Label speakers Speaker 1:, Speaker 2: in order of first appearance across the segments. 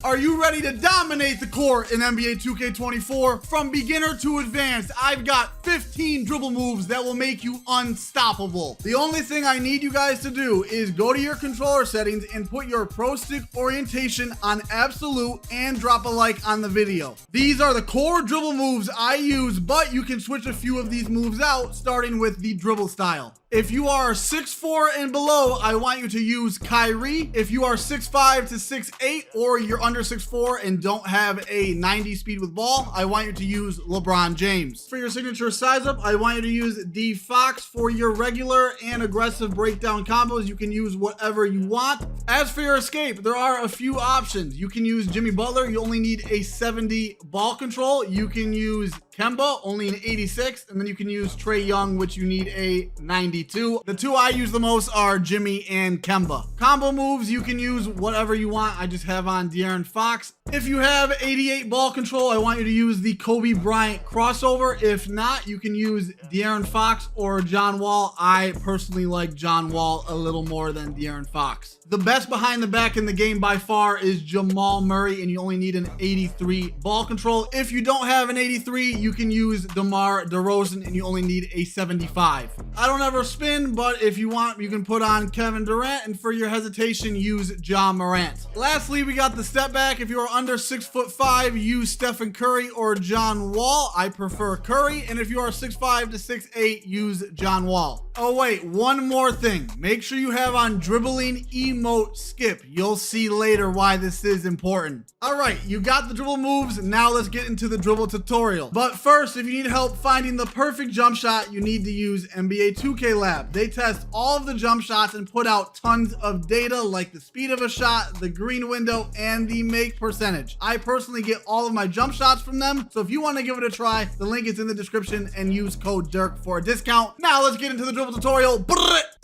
Speaker 1: Are you ready to dominate the court in NBA 2K24? From beginner to advanced, I've got 15 dribble moves that will make you unstoppable. The only thing I need you guys to do is go to your controller settings and put your pro stick orientation on absolute and drop a like on the video. These are the core dribble moves I use, but you can switch a few of these moves out, starting with the dribble style. If you are 6'4" and below, I want you to use Kyrie. If you are 6'5" to 6'8", or you're under 6'4" and don't have a 90 speed with ball, I want you to use LeBron James. For your signature size up, I want you to use D Fox. For your regular and aggressive breakdown combos, you can use whatever you want. As for your escape, there are a few options. You can use Jimmy Butler. You only need a 70 ball control. You can use Kemba, only an 86, and then you can use Trae Young, which you need a 92. The two I use the most are Jimmy and Kemba. Combo moves, you can use whatever you want. I just have on De'Aaron Fox. If you have 88 ball control, I want you to use the Kobe Bryant crossover. If not, you can use De'Aaron Fox or John Wall. I personally like John Wall a little more than De'Aaron Fox. The best behind the back in the game by far is Jamal Murray, and you only need an 83 ball control. If you don't have an 83, you can use DeMar DeRozan, and you only need a 75. I don't ever spin, but if you want, you can put on Kevin Durant, and for your hesitation, use Ja Morant. Lastly, we got the step back. If you are under 6'5", use Stephen Curry or John Wall. I prefer Curry, and if you are 6'5" to 6'8", use John Wall. Oh wait, one more thing. Make sure you have on dribbling emote skip. You'll see later why this is important. All right, you got the dribble moves. Now let's get into the dribble tutorial. But first, if you need help finding the perfect jump shot, you need to use NBA 2K Lab. They test all of the jump shots and put out tons of data like the speed of a shot, the green window, and the make percentage. I personally get all of my jump shots from them. So if you want to give it a try, the link is in the description and use code Dirk for a discount. Now let's get into the dribble tutorial.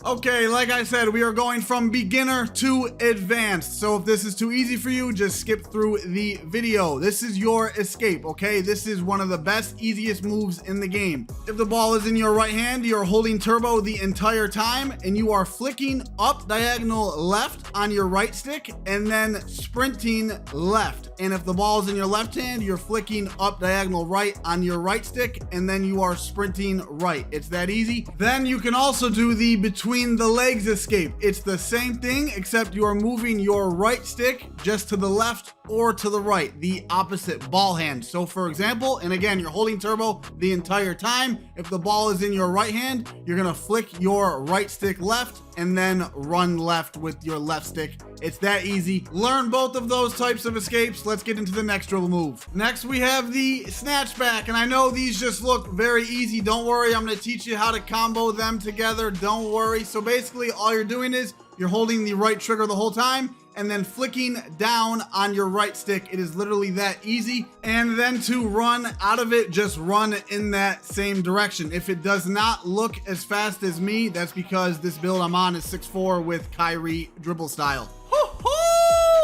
Speaker 1: Okay, like I said, we are going from beginner to advanced. So if this is too easy for you, just skip through the video. This is your escape, okay? This is one of the best, easiest moves in the game. If the ball is in your right hand, you're holding turbo the entire time, and you are flicking up diagonal left on your right stick and then sprinting left. And if the ball is in your left hand, you're flicking up diagonal right on your right stick, and then you are sprinting right. It's that easy. Then you can also do the between the legs escape. It's the same thing, except you are moving your right stick just to the left or to the right, the opposite ball hand. So for example, and again, you're holding turbo the entire time. If the ball is in your right hand, you're gonna flick your right stick left and then run left with your left stick. It's that easy. Learn both of those types of escapes. Let's get into the next dribble move. Next, we have the Snatchback, and I know these just look very easy. Don't worry, I'm gonna teach you how to combo them together. Don't worry. So basically, all you're doing is you're holding the right trigger the whole time and then flicking down on your right stick. It is literally that easy. And then to run out of it, just run in that same direction. If it does not look as fast as me, that's because this build I'm on is 6'4" with Kyrie dribble style.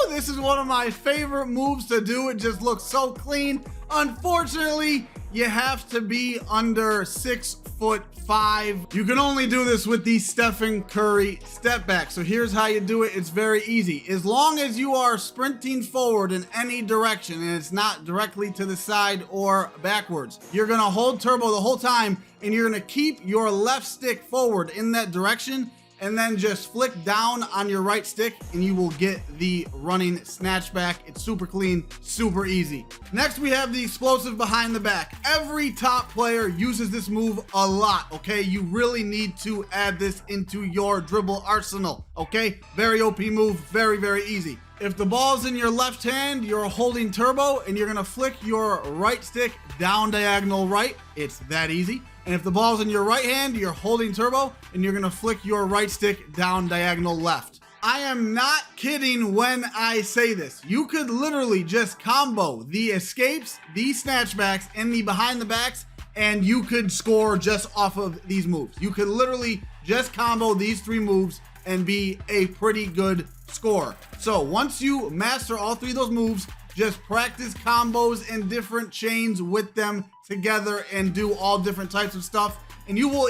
Speaker 1: This is one of my favorite moves to do. It just looks so clean. Unfortunately, you have to be under 6'5". You can only do this with the Stephen Curry step back. So here's how you do it. It's very easy. As long as you are sprinting forward in any direction and it's not directly to the side or backwards, you're gonna hold turbo the whole time, and you're gonna keep your left stick forward in that direction, and then just flick down on your right stick and you will get the running snatchback. It's super clean, super easy. Next, we have the explosive behind the back. Every top player uses this move a lot, okay? You really need to add this into your dribble arsenal, okay? Very OP move, very, very easy. If the ball's in your left hand, you're holding turbo and you're gonna flick your right stick down diagonal right. It's that easy. And if the ball's in your right hand, you're holding turbo and you're gonna flick your right stick down diagonal left. I am not kidding when I say this. You could literally just combo the escapes, the snatchbacks, and the behind the backs, and you could score just off of these moves. You could literally just combo these three moves and be a pretty good scorer. So once you master all three of those moves, just practice combos and different chains with them together and do all different types of stuff. And you will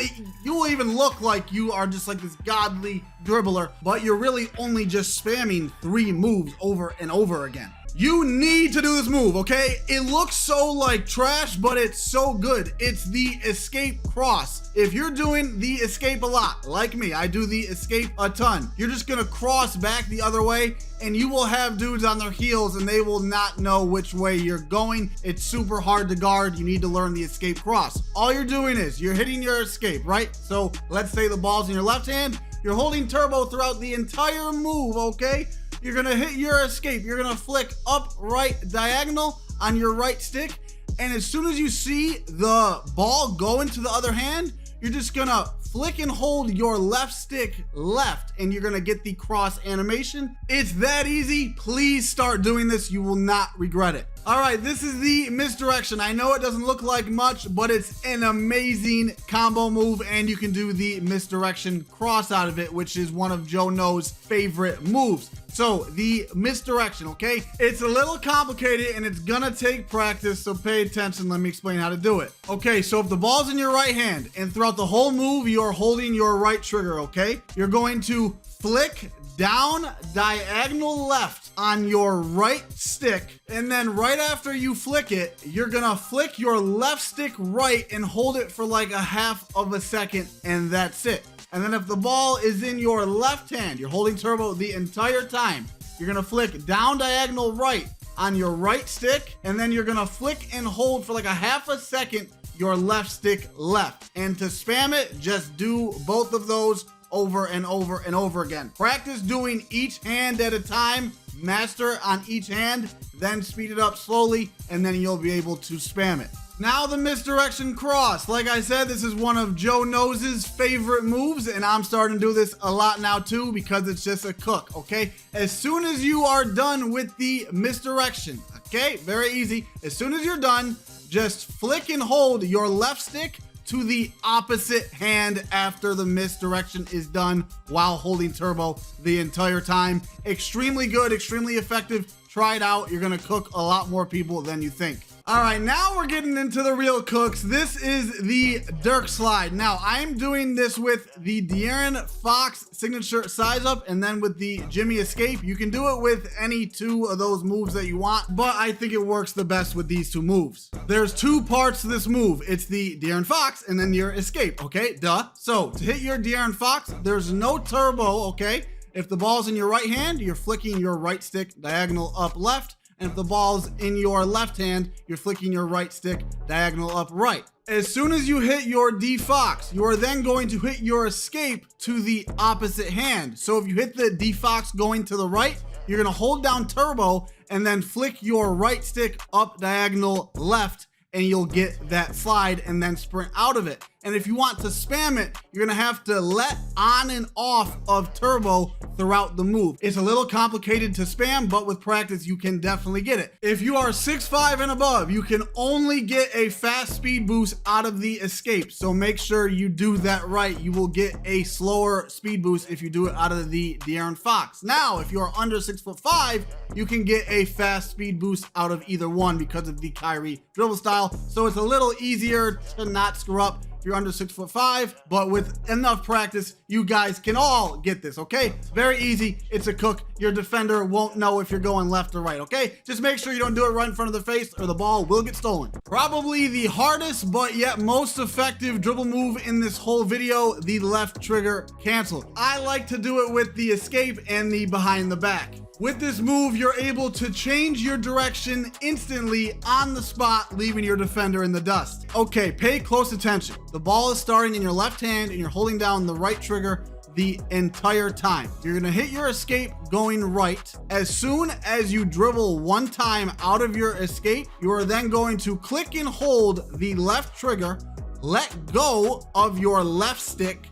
Speaker 1: even look like you are just like this godly dribbler, but you're really only just spamming three moves over and over again. You need to do this move, okay? It looks so like trash, but it's so good. It's the escape cross. If you're doing the escape a lot, like me, I do the escape a ton. You're just gonna cross back the other way and you will have dudes on their heels and they will not know which way you're going. It's super hard to guard. You need to learn the escape cross. All you're doing is you're hitting your escape, right? So let's say the ball's in your left hand. You're holding turbo throughout the entire move, okay? You're gonna hit your escape. You're gonna flick up, right, diagonal on your right stick. And as soon as you see the ball go into the other hand, you're just gonna flick and hold your left stick left and you're gonna get the cross animation. It's that easy. Please start doing this. You will not regret it. All right, this is the misdirection. I know it doesn't look like much, but it's an amazing combo move and you can do the misdirection cross out of it, which is one of Joe No's favorite moves. So the misdirection, okay? It's a little complicated and it's gonna take practice, so pay attention. Let me explain how to do it. Okay, so if the ball's in your right hand and throughout the whole move, you're holding your right trigger, okay? You're going to flick down diagonal left on your right stick, and then right after you flick it, you're gonna flick your left stick right and hold it for like a half of a second, and that's it. And then if the ball is in your left hand, you're holding turbo the entire time, you're gonna flick down diagonal right on your right stick, and then you're gonna flick and hold for like a half a second your left stick left. And to spam it, just do both of those over and over and over again. Practice doing each hand at a time, master on each hand, then speed it up slowly, and then you'll be able to spam it. Now the misdirection cross. Like I said, this is one of Joe Nose's favorite moves, and I'm starting to do this a lot now too because it's just a cook, okay? As soon as you are done with the misdirection, okay, very easy. As soon as you're done, just flick and hold your left stick to the opposite hand after the misdirection is done while holding turbo the entire time. Extremely good, extremely effective. Try it out. You're gonna cook a lot more people than you think. All right, now we're getting into the real cooks. This is the Dirk Slide. Now, I'm doing this with the De'Aaron Fox signature size up and then with the Jimmy Escape. You can do it with any two of those moves that you want, but I think it works the best with these two moves. There's two parts to this move. It's the De'Aaron Fox and then your Escape, okay? Duh. So, to hit your De'Aaron Fox, there's no turbo, okay? If the ball's in your right hand, you're flicking your right stick diagonal up left. And if the ball's in your left hand, you're flicking your right stick diagonal up right. As soon as you hit your D-Fox, you are then going to hit your escape to the opposite hand. So if you hit the D-Fox going to the right, you're gonna hold down turbo and then flick your right stick up diagonal left and you'll get that slide and then sprint out of it. And if you want to spam it, you're gonna have to let on and off of turbo throughout the move. It's a little complicated to spam, but with practice, you can definitely get it. If you are 6'5" and above, you can only get a fast speed boost out of the escape. So make sure you do that right. You will get a slower speed boost if you do it out of the De'Aaron Fox. Now, if you're under 6'5", you can get a fast speed boost out of either one because of the Kyrie dribble style. So it's a little easier to not screw up if you're under 6'5", but with enough practice, you guys can all get this, okay? Very easy. It's a cook. Your defender won't know if you're going left or right, okay? Just make sure you don't do it right in front of their face or the ball will get stolen. Probably the hardest, but yet most effective dribble move in this whole video, the left trigger cancel. I like to do it with the escape and the behind the back. With this move, you're able to change your direction instantly on the spot, leaving your defender in the dust. Okay, pay close attention. The ball is starting in your left hand and you're holding down the right trigger the entire time. You're gonna hit your escape going right. As soon as you dribble one time out of your escape, you are then going to click and hold the left trigger, let go of your left stick,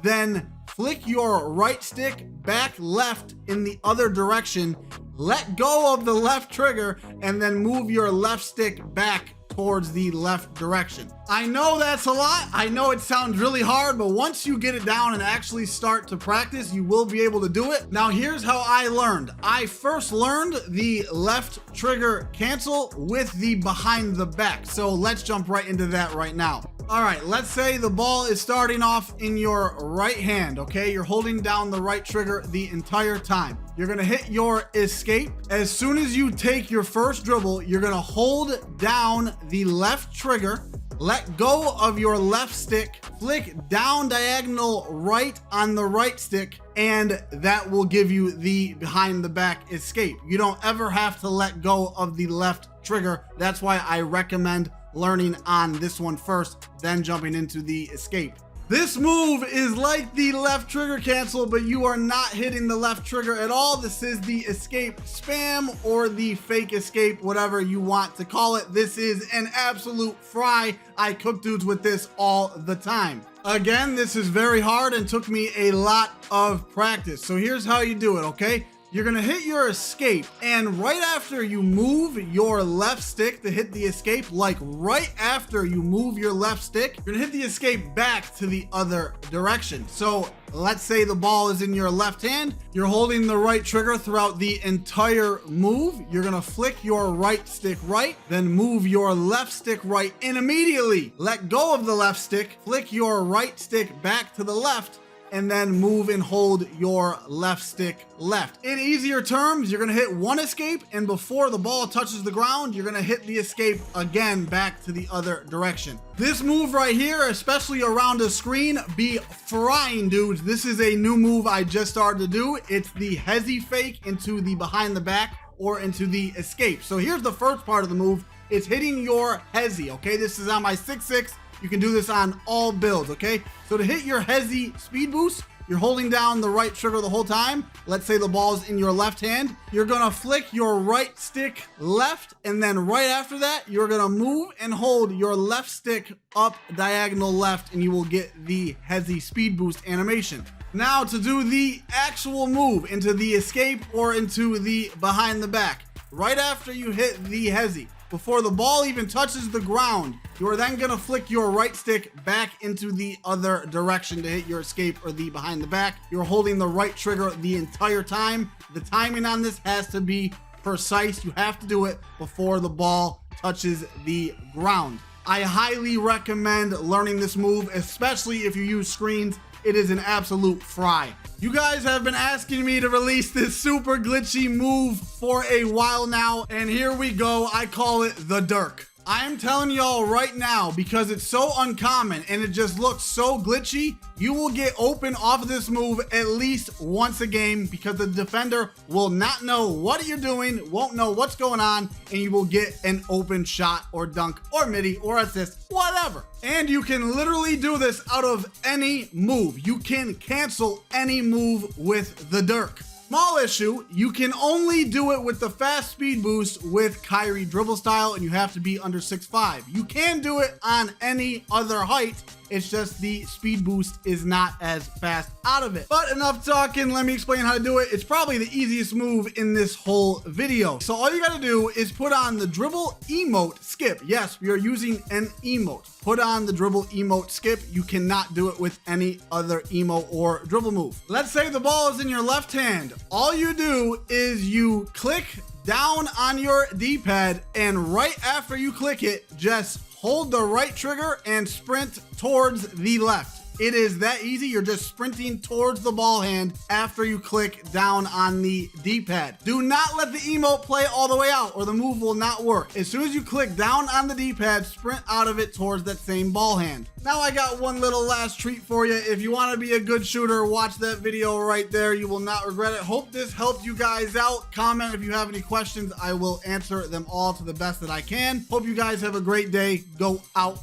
Speaker 1: then flick your right stick back left in the other direction, let go of the left trigger, and then move your left stick back towards the left direction. I know that's a lot. I know it sounds really hard, but once you get it down and actually start to practice, you will be able to do it. Now, here's how I learned. I first learned the left trigger cancel with the behind the back. So let's jump right into that right now. All right, let's say the ball is starting off in your right hand, okay? You're holding down the right trigger the entire time. You're gonna hit your escape. As soon as you take your first dribble, you're gonna hold down the left trigger, let go of your left stick, flick down diagonal right on the right stick, and that will give you the behind the back escape. You don't ever have to let go of the left trigger. That's why I recommend learning on this one first, then jumping into the escape. This move is like the left trigger cancel, but you are not hitting the left trigger at all. This is the escape spam or the fake escape, whatever you want to call it. This is an absolute fry. I cook dudes with this all the time. Again, this is very hard and took me a lot of practice. So here's how you do it, okay? You're gonna hit your escape, and right after you move your left stick to hit the escape, like right after you move your left stick, you're gonna hit the escape back to the other direction. So let's say the ball is in your left hand, you're holding the right trigger throughout the entire move. You're gonna flick your right stick right, then move your left stick right, and immediately let go of the left stick, flick your right stick back to the left, and then move and hold your left stick left. In easier terms, you're gonna hit one escape, and before the ball touches the ground, you're gonna hit the escape again back to the other direction. This move right here, especially around a screen, be frying, dudes. This is a new move I just started to do. It's the Hesi fake into the behind the back or into the escape. So here's the first part of the move. It's hitting your Hesi, okay? This is on my 6.6. You can do this on all builds, okay? So to hit your Hesi speed boost, you're holding down the right trigger the whole time. Let's say the ball's in your left hand. You're gonna flick your right stick left, and then right after that, you're gonna move and hold your left stick up diagonal left, and you will get the Hesi speed boost animation. Now to do the actual move into the escape or into the behind the back, right after you hit the Hesi, before the ball even touches the ground, you are then gonna flick your right stick back into the other direction to hit your escape or the behind the back. You're holding the right trigger the entire time. The timing on this has to be precise. You have to do it before the ball touches the ground. I highly recommend learning this move, especially if you use screens. It is an absolute fry. You guys have been asking me to release this super glitchy move for a while now, and here we go. I call it the Dirk. I'm telling y'all right now, because it's so uncommon and it just looks so glitchy, you will get open off of this move at least once a game, because the defender will not know what you're doing, won't know what's going on, and you will get an open shot or dunk or midi or assist, whatever. And you can literally do this out of any move. You can cancel any move with the Dirk. Small issue, you can only do it with the fast speed boost with Kyrie dribble style, and you have to be under 6'5". You can do it on any other height. It's just the speed boost is not as fast out of it. But enough talking, let me explain how to do it. It's probably the easiest move in this whole video. So all you gotta do is put on the dribble emote skip. Yes, we are using an emote. Put on the dribble emote skip. You cannot do it with any other emo or dribble move. Let's say the ball is in your left hand. All you do is you click down on your D-pad, and right after you click it, just hold the right trigger and sprint towards the left. It is that easy. You're just sprinting towards the ball hand after you click down on the D-pad. Do not let the emote play all the way out or the move will not work. As soon as you click down on the D-pad, sprint out of it towards that same ball hand. Now I got one little last treat for you. If you want to be a good shooter, watch that video right there. You will not regret it. Hope this helped you guys out. Comment if you have any questions. I will answer them all to the best that I can. Hope you guys have a great day. Go out.